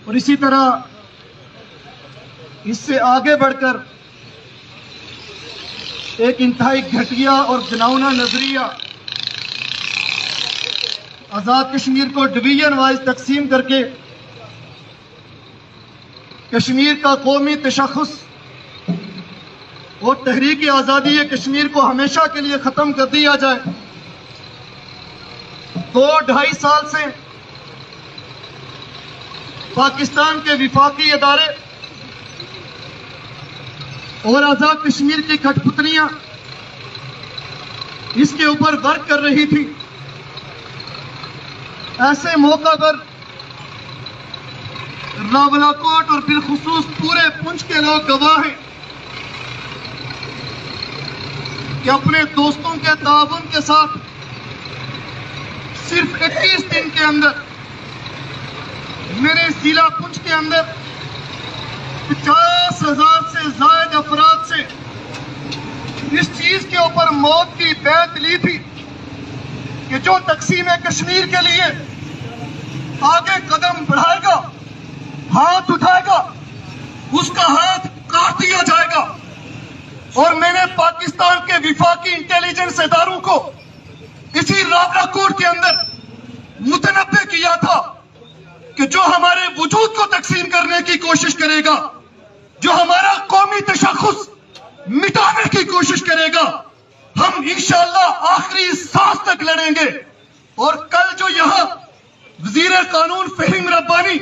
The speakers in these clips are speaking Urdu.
اور اسی طرح اس سے آگے بڑھ کر ایک انتہائی گھٹیا اور گھناؤنا نظریہ آزاد کشمیر کو ڈویژن وائز تقسیم کر کے کشمیر کا قومی تشخص اور تحریک آزادی کشمیر کو ہمیشہ کے لیے ختم کر دیا جائے۔ 2-2.5 سال سے پاکستان کے وفاقی ادارے اور آزاد کشمیر کی کھٹ پتلیاں اس کے اوپر ورک کر رہی تھی۔ ایسے موقع پر راولاکوٹ اور بالخصوص پورے پنچ کے لوگ گواہ ہیں کہ اپنے دوستوں کے تعاون کے ساتھ صرف 21 دن کے اندر میں نے ضلع پنچ کے اندر 50,000 سے زائد افراد سے اس چیز کے اوپر موت کی بیعت لی تھی کہ جو تقسیم کشمیر کے لیے آگے قدم بڑھائے گا، ہاتھ اٹھائے گا، اس کا ہاتھ کاٹ دیا جائے گا۔ اور میں نے پاکستان کے وفاقی انٹیلیجنس اداروں کو اسی راولاکوٹ کے اندر متنبہ کیا تھا کہ جو ہمارے وجود کو تقسیم کرنے کی کوشش کرے گا، جو ہمارا قومی تشخص مٹانے کی کوشش کرے گا، ہم انشاءاللہ آخری سانس تک لڑیں گے۔ اور کل جو یہاں وزیر قانون فہیم ربانی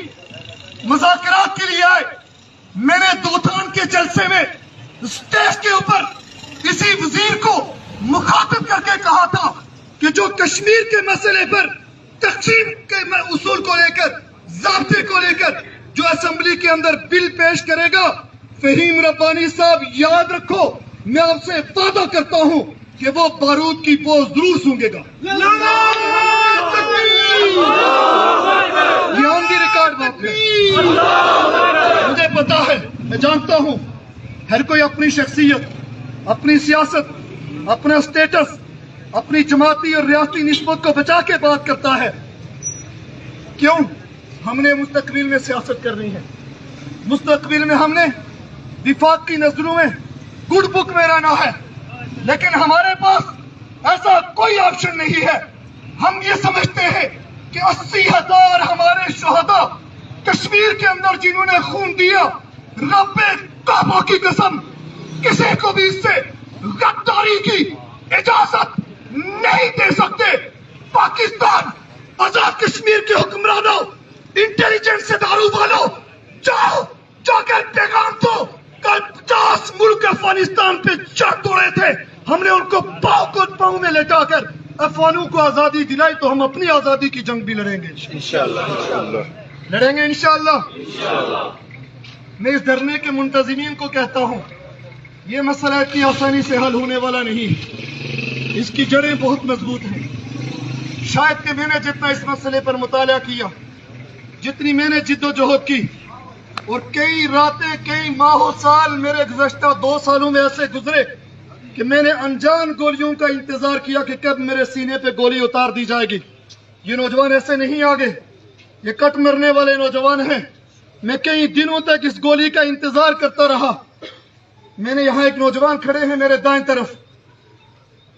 مذاکرات کے لیے آئے، میں نے دوتان کے جلسے میں اسٹیج کے اوپر اسی وزیر کو مخاطب کر کے کہا تھا کہ جو کشمیر کے مسئلے پر تقسیم کے اصول کو لے کر، ضابطے کو لے کر جو اسمبلی کے اندر بل پیش کرے گا، فہیم ربانی صاحب یاد رکھو، میں آپ سے وعدہ کرتا ہوں کہ وہ بارود کی پوز ضرور سونگے گا۔ یہ آن دی ریکارڈ بات ہے، مجھے پتا ہے، میں جانتا ہوں ہر کوئی اپنی شخصیت، اپنی سیاست، اپنا سٹیٹس، اپنی جماعتی اور ریاستی نسبت کو بچا کے بات کرتا ہے۔ کیوں؟ ہم نے مستقبل میں سیاست کرنی ہے، مستقبل میں ہم نے وفاق کی نظروں میں گڈ بک میں رہنا ہے، لیکن ہمارے پاس ایسا کوئی آپشن نہیں ہے۔ ہم یہ سمجھتے ہیں کہ 80,000 ہمارے شہداء کشمیر کے اندر جنہوں نے خون دیا، رب کعبہ کی قسم کسی کو بھی اس سے غداری کی اجازت نہیں دے سکتے۔ پاکستان، آزاد کشمیر کے حکمرانوں، انٹیلیجنس اداروں والوں، جاؤ جا کر پیغام دو۔ کل 50 ملک افغانستان پہ چڑھ توڑے تھے، ہم نے ان کو پاؤں میں لٹا کر افغانوں کو آزادی دلائی، تو ہم اپنی آزادی کی جنگ بھی لڑیں گے انشاءاللہ، لڑیں گے انشاءاللہ۔ میں اس دھرنے کے منتظمین کو کہتا ہوں، یہ مسئلہ اتنی آسانی سے حل ہونے والا نہیں، اس کی جڑیں بہت مضبوط ہیں۔ شاید کہ میں نے جتنا اس مسئلے پر مطالعہ کیا، جتنی میں نے جد و جہد کی، اور کئی راتیں، کئی ماہ و سال میرے گزشتہ 2 سالوں میں ایسے گزرے کہ میں نے انجان گولیوں کا انتظار کیا کہ کب میرے سینے پہ گولی اتار دی جائے گی۔ یہ نوجوان ایسے نہیں آگے، یہ کٹ مرنے والے نوجوان ہیں۔ میں کئی دنوں تک اس گولی کا انتظار کرتا رہا۔ میں نے یہاں ایک نوجوان کھڑے ہیں میرے دائیں طرف،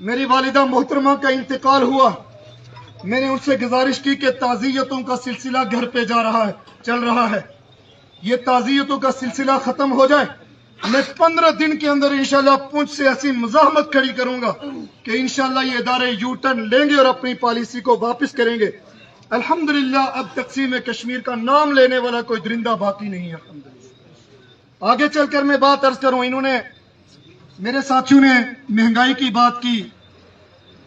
میری والدہ محترمہ کا انتقال ہوا۔ میں نے ان سے گزارش کی کہ تعزیتوں کا سلسلہ گھر پہ چل رہا ہے، یہ تعزیتوں کا سلسلہ ختم ہو جائے، میں 15 دن کے اندر انشاءاللہ پنچ سے ایسی مزاحمت کھڑی کروں گا کہ انشاءاللہ یہ ادارے یو ٹرن لیں گے اور اپنی پالیسی کو واپس کریں گے۔ الحمدللہ اب تقسیم کشمیر کا نام لینے والا کوئی درندہ باقی نہیں ہے۔ الحمدللہ آگے چل کر میں بات عرض کروں، انہوں نے، میرے ساتھیوں نے مہنگائی کی بات کی،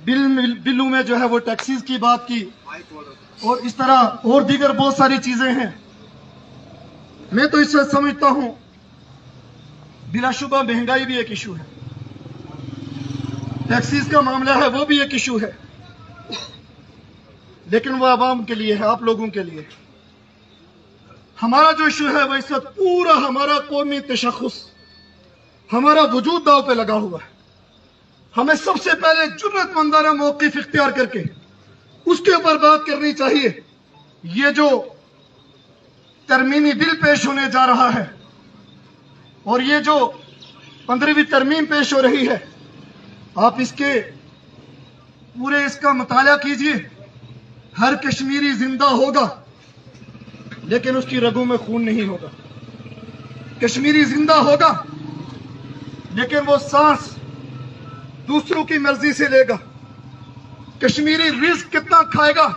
بلوں میں جو ہے وہ ٹیکسیز کی بات کی، اور اس طرح اور دیگر بہت ساری چیزیں ہیں۔ میں تو اس سے سمجھتا ہوں بلا شبہ مہنگائی بھی ایک ایشو ہے، ٹیکسیز کا معاملہ ہے وہ بھی ایک ایشو ہے، لیکن وہ عوام کے لیے ہے، آپ لوگوں کے لیے۔ ہمارا جو ایشو ہے وہ اس وقت پورا ہمارا قومی تشخص، ہمارا وجود داؤ پہ لگا ہوا ہے۔ ہمیں سب سے پہلے جرأت مندانہ موقف اختیار کر کے اس کے اوپر بات کرنی چاہیے یہ جو ترمیمی بل پیش ہونے جا رہا ہے اور یہ جو 15ویں ترمیم پیش ہو رہی ہے، آپ اس کا مطالعہ کیجئے. ہر کشمیری زندہ ہوگا لیکن اس کی رگوں میں خون نہیں ہوگا. کشمیری زندہ ہوگا لیکن وہ سانس دوسروں کی مرضی سے لے گا. کشمیری رزق کتنا کھائے گا،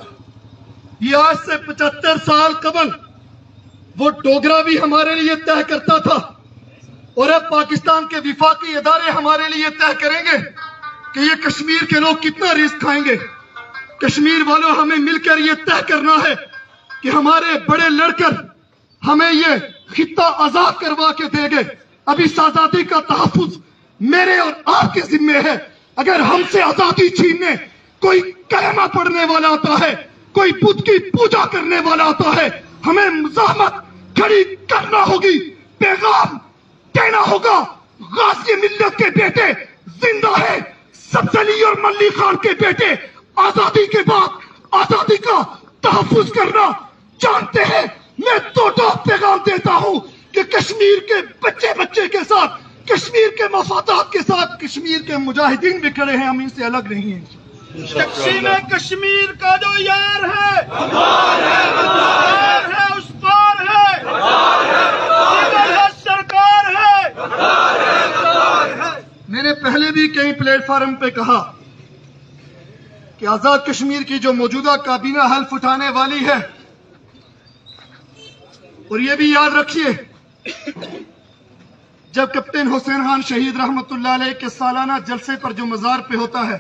یہ آج سے 75 سال قبل وہ ڈوگرا بھی ہمارے لیے طے کرتا تھا، اور اب پاکستان کے وفاقی ادارے ہمارے لیے طے کریں گے کہ یہ کشمیر کے لوگ کتنا رزق کھائیں گے. کشمیر والوں ہمیں مل کر یہ طے کرنا ہے کہ ہمارے بڑے لڑکر ہمیں یہ خطہ آزاد کروا کے دیں گے. اب اس آزادی کا تحفظ میرے اور آپ کے ذمے ہے. اگر ہم سے آزادی چھیننے کوئی کلمہ پڑھنے والا آتا ہے، کوئی بت کی پوجا کرنے والا آتا ہے، ہمیں مزاحمت کھڑی کرنا ہوگی، پیغام کہنا ہوگا غازی ملت کے بیٹے زندہ ہے. سبز علی اور ملی خان کے بیٹے آزادی کے بعد آزادی کا تحفظ کرنا جانتے ہیں. میں دو پیغام دیتا ہوں کہ کشمیر کے بچے کے ساتھ، کشمیر کے مفادات کے ساتھ کشمیر کے مجاہدین بھی کھڑے ہیں، ہم ان سے الگ نہیں ہیں. تقسیم کشمیر کا جو یار ہے، غدار ہے، اس پار ہے، سرکار ہے. میں نے پہلے بھی کئی پلیٹ فارم پہ کہا کہ آزاد کشمیر کی جو موجودہ کابینہ حلف اٹھانے والی ہے، اور یہ بھی یاد رکھیے جب کیپٹن حسین خان شہید رحمت اللہ علیہ کے سالانہ جلسے پر جو مزار پہ ہوتا ہے،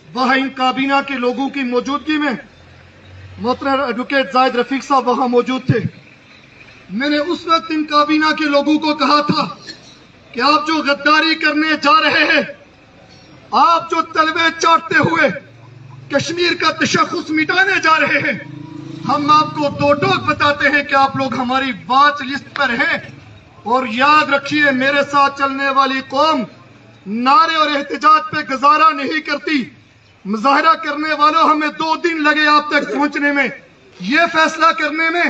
وہاں ان کابینہ کے لوگوں کی موجودگی میں محترم ایڈوکیٹ زاہد رفیق صاحب وہاں موجود تھے. میں نے اس وقت ان کابینہ کے لوگوں کو کہا تھا کہ آپ جو غداری کرنے جا رہے ہیں، آپ جو تلوے چاٹتے ہوئے کشمیر کا تشخص مٹانے جا رہے ہیں، ہم آپ کو دو ٹوک بتاتے ہیں کہ آپ لوگ ہماری واچ لسٹ پر ہیں. اور یاد رکھیے، میرے ساتھ چلنے والی قوم نعرے اور احتجاج پہ گزارا نہیں کرتی. مظاہرہ کرنے والوں ہمیں 2 دن لگے آپ تک پہنچنے میں، یہ فیصلہ کرنے میں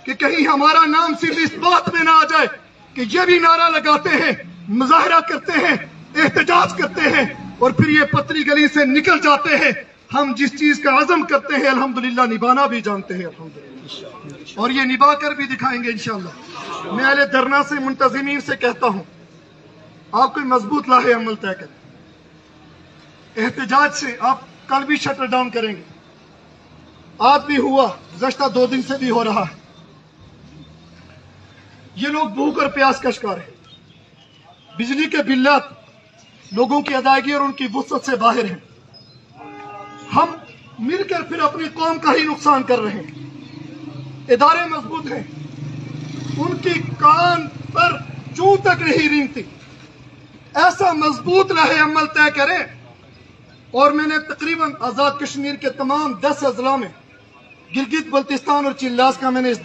کہ کہیں ہمارا نام صرف اس بات میں نہ آ جائے کہ یہ بھی نعرہ لگاتے ہیں، مظاہرہ کرتے ہیں، احتجاج کرتے ہیں اور پھر یہ پتری گلی سے نکل جاتے ہیں. ہم جس چیز کا عزم کرتے ہیں الحمدللہ نبھانا بھی جانتے ہیں الحمدللہ، اور یہ نبھا کر بھی دکھائیں گے انشاءاللہ. میں اہل دھرنا سے منتظمین سے کہتا ہوں، آپ کوئی مضبوط لاہے عمل طے کریں. احتجاج سے آپ کل بھی شٹر ڈاؤن کریں گے، آج بھی ہوا، گزشتہ 2 دن سے بھی ہو رہا ہے. یہ لوگ بھوک اور پیاس کا شکار ہیں. بجلی کے بلات لوگوں کی ادائیگی اور ان کی وسعت سے باہر ہیں. ہم مل کر پھر اپنی قوم کا ہی نقصان کر رہے ہیں. ادارے مضبوط ہیں، ان کی کان پر چوں تک نہیں رینگتی. ایسا مضبوط لاہے عمل طے کریں. اور میں نے تقریباً آزاد کشمیر کے تمام 10 اضلاع میں گلگت بلتستان اور چلاس کا میں نے اس